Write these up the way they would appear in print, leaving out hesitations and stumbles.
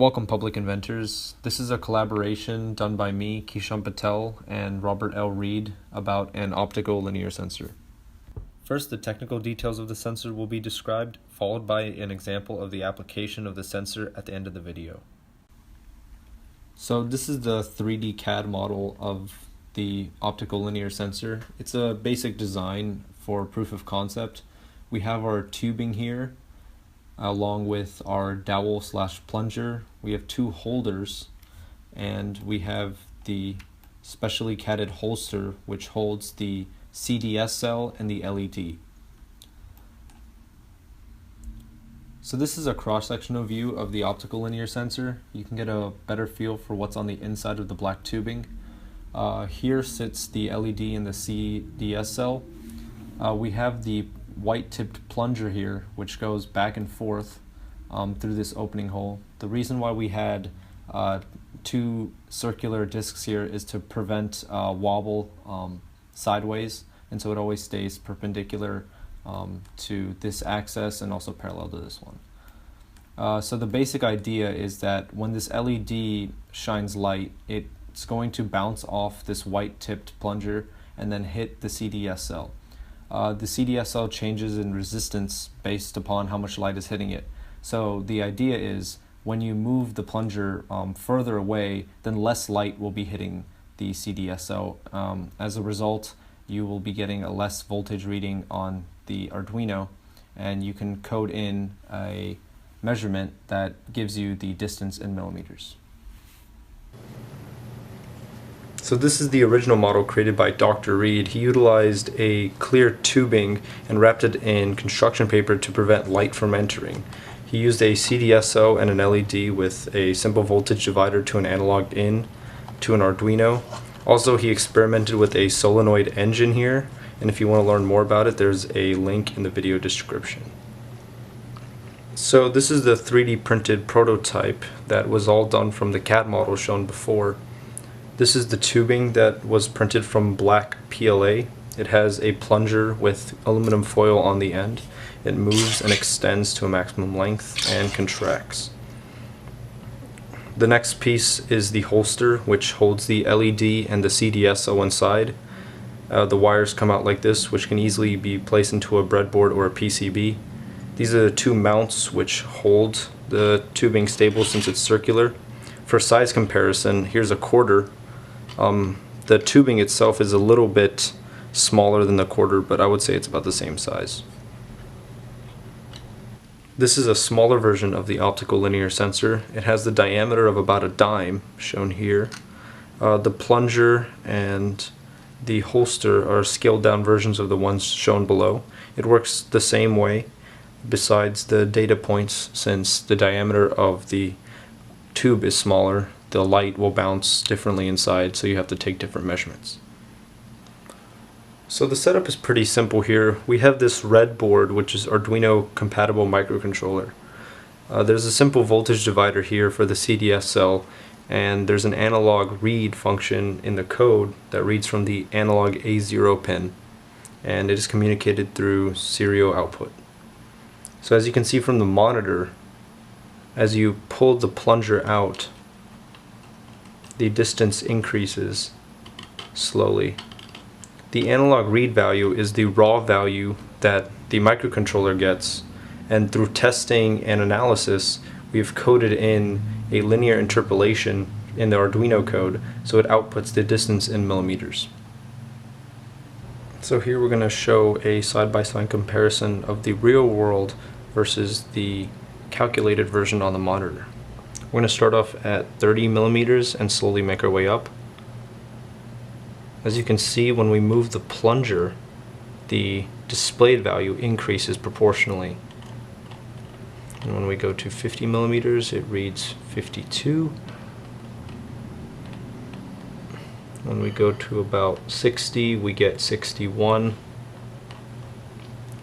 Welcome, Public Inventors. This is a collaboration done by me, Kishan Patel, and Robert L. Reed about an optical linear sensor. First, the technical details of the sensor will be described, followed by an example of the application of the sensor at the end of the video. So this is the 3D CAD model of the optical linear sensor. It's a basic design for proof of concept. We have our tubing here, along with our dowel/plunger. We have two holders, and we have the specially catted holster which holds the CDS cell and the LED. So this is a cross-sectional view of the optical linear sensor. You can get a better feel for what's on the inside of the black tubing. Here sits the LED and the CDS cell. We have the white-tipped plunger here, which goes back and forth through this opening hole. The reason why we had two circular discs here is to prevent wobble sideways, and so it always stays perpendicular to this axis and also parallel to this one. So the basic idea is that when this LED shines light, it's going to bounce off this white-tipped plunger and then hit the CDS cell. The CDS cell changes in resistance based upon how much light is hitting it. So the idea is when you move the plunger further away, then less light will be hitting the CDS cell. As a result, you will be getting a less voltage reading on the Arduino, and you can code in a measurement that gives you the distance in millimeters. So this is the original model created by Dr. Reed. He utilized a clear tubing and wrapped it in construction paper to prevent light from entering. He used a CDS cell and an LED with a simple voltage divider to an analog in to an Arduino. Also, he experimented with a solenoid engine here, and if you want to learn more about it, there's a link in the video description. So this is the 3D printed prototype that was all done from the CAD model shown before. This is the tubing that was printed from black PLA. It has a plunger with aluminum foil on the end. It moves and extends to a maximum length and contracts. The next piece is the holster, which holds the LED and the CDS cell inside. The wires come out like this, which can easily be placed into a breadboard or a PCB. These are the two mounts which hold the tubing stable since it's circular. For size comparison, here's a quarter. The tubing itself is a little bit smaller than the quarter, but I would say it's about the same size. This is a smaller version of the optical linear sensor. It has the diameter of about a dime, shown here. The plunger and the holster are scaled down versions of the ones shown below. It works the same way, besides the data points. Since the diameter of the tube is smaller, the light will bounce differently inside, so you have to take different measurements. So the setup is pretty simple here. We have this red board, which is Arduino compatible microcontroller. There's a simple voltage divider here for the CDS cell, and there's an analog read function in the code that reads from the analog A0 pin, and it is communicated through serial output. So as you can see from the monitor, as you pull the plunger out, the distance increases slowly. The analog read value is the raw value that the microcontroller gets, and through testing and analysis, we've coded in a linear interpolation in the Arduino code, so it outputs the distance in millimeters. So here we're going to show a side-by-side comparison of the real world versus the calculated version on the monitor. We're going to start off at 30 millimeters and slowly make our way up. As you can see, when we move the plunger, the displayed value increases proportionally. And when we go to 50 millimeters, it reads 52. When we go to about 60, we get 61.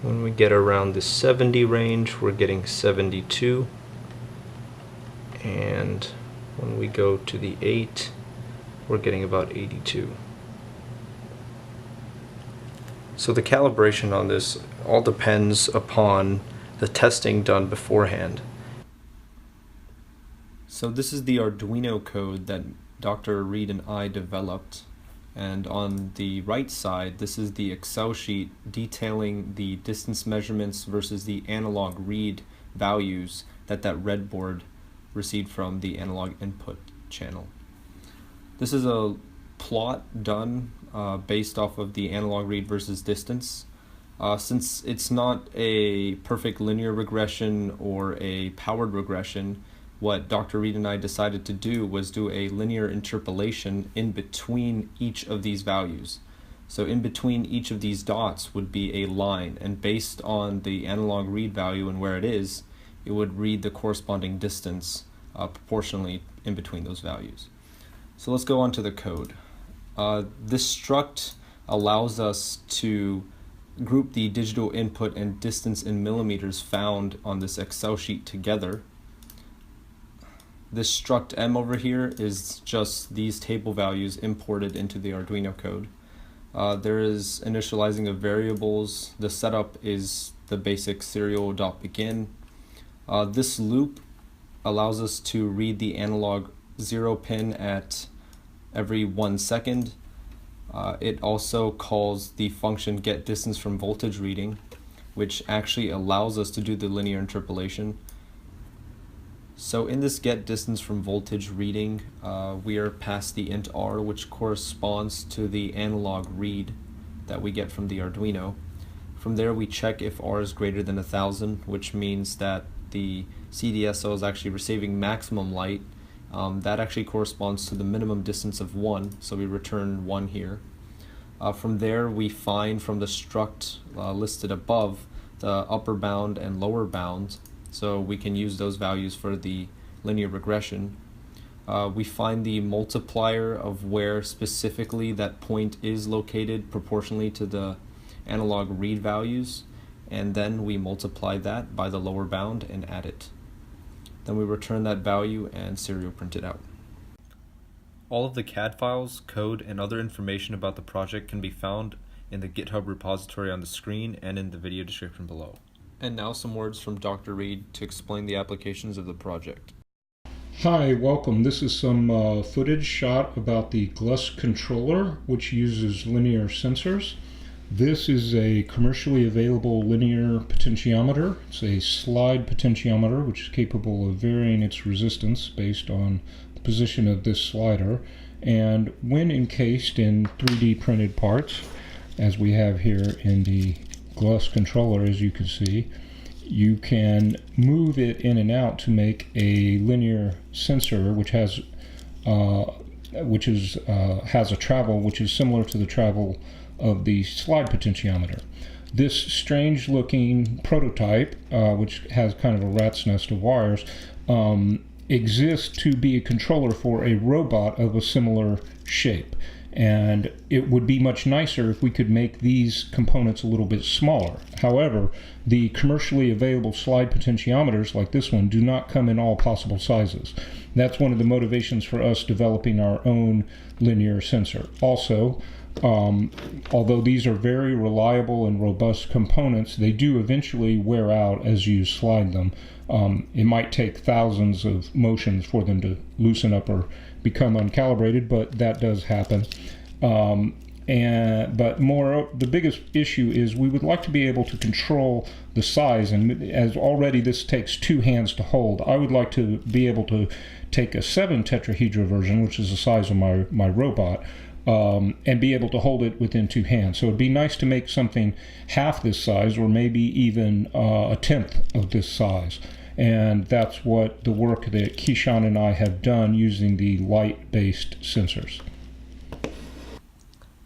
When we get around the 70 range, we're getting 72. And when we go to the 8, we're getting about 82. So the calibration on this all depends upon the testing done beforehand. So this is the Arduino code that Dr. Reed and I developed. And on the right side, this is the Excel sheet detailing the distance measurements versus the analog read values that breadboard received from the analog input channel. This is a plot done based off of the analog read versus distance. Since it's not a perfect linear regression or a powered regression, what Dr. Reed and I decided to do was do a linear interpolation in between each of these values. So in between each of these dots would be a line, and based on the analog read value and where it is, it would read the corresponding distance proportionally in between those values. So let's go on to the code. This struct allows us to group the digital input and distance in millimeters found on this Excel sheet together. This struct M over here is just these table values imported into the Arduino code. There is initializing of variables. The setup is the basic serial.begin. This loop allows us to read the analog 0 pin at every 1 second. It also calls the function getDistance from voltage reading, which actually allows us to do the linear interpolation. So in this getDistance from voltage reading, we are past the int r, which corresponds to the analog read that we get from the Arduino. From there we check if r is greater than 1000, which means that the CDSO is actually receiving maximum light. That actually corresponds to the minimum distance of 1, so we return 1 here. From there we find from the struct listed above the upper bound and lower bound, so we can use those values for the linear regression. We find the multiplier of where specifically that point is located proportionally to the analog read values, and then we multiply that by the lower bound and add it. Then we return that value and serial print it out. All of the CAD files, code, and other information about the project can be found in the GitHub repository on the screen and in the video description below. And now some words from Dr. Reed to explain the applications of the project. Hi, welcome. This is some footage shot about the GLUS controller, which uses linear sensors. This is a commercially available linear potentiometer. It's a slide potentiometer, which is capable of varying its resistance based on the position of this slider. And when encased in 3D printed parts, as we have here in the GLUS controller, as you can see, you can move it in and out to make a linear sensor, which has a travel which is similar to the travel of the slide potentiometer. This strange looking prototype, which has kind of a rat's nest of wires, exists to be a controller for a robot of a similar shape. And it would be much nicer if we could make these components a little bit smaller. However, the commercially available slide potentiometers like this one do not come in all possible sizes. That's one of the motivations for us developing our own linear sensor. Also, although these are very reliable and robust components, they do eventually wear out as you slide them. It might take thousands of motions for them to loosen up or become uncalibrated, but that does happen. But the biggest issue is we would like to be able to control the size, and as already this takes 2 hands to hold, I would like to be able to take a 7 tetrahedra version, which is the size of my robot, and be able to hold it within 2 hands. So it'd be nice to make something half this size, or maybe even a tenth of this size. And that's what the work that Keyshawn and I have done using the light-based sensors.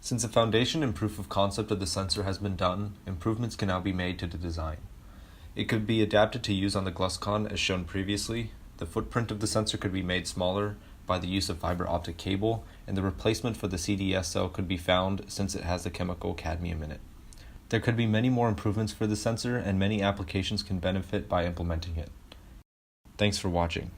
Since the foundation and proof of concept of the sensor has been done, improvements can now be made to the design. It could be adapted to use on the GLUSCon as shown previously. The footprint of the sensor could be made smaller by the use of fiber optic cable, and the replacement for the CDSO could be found since it has the chemical cadmium in it. There could be many more improvements for the sensor, and many applications can benefit by implementing it. Thanks for watching.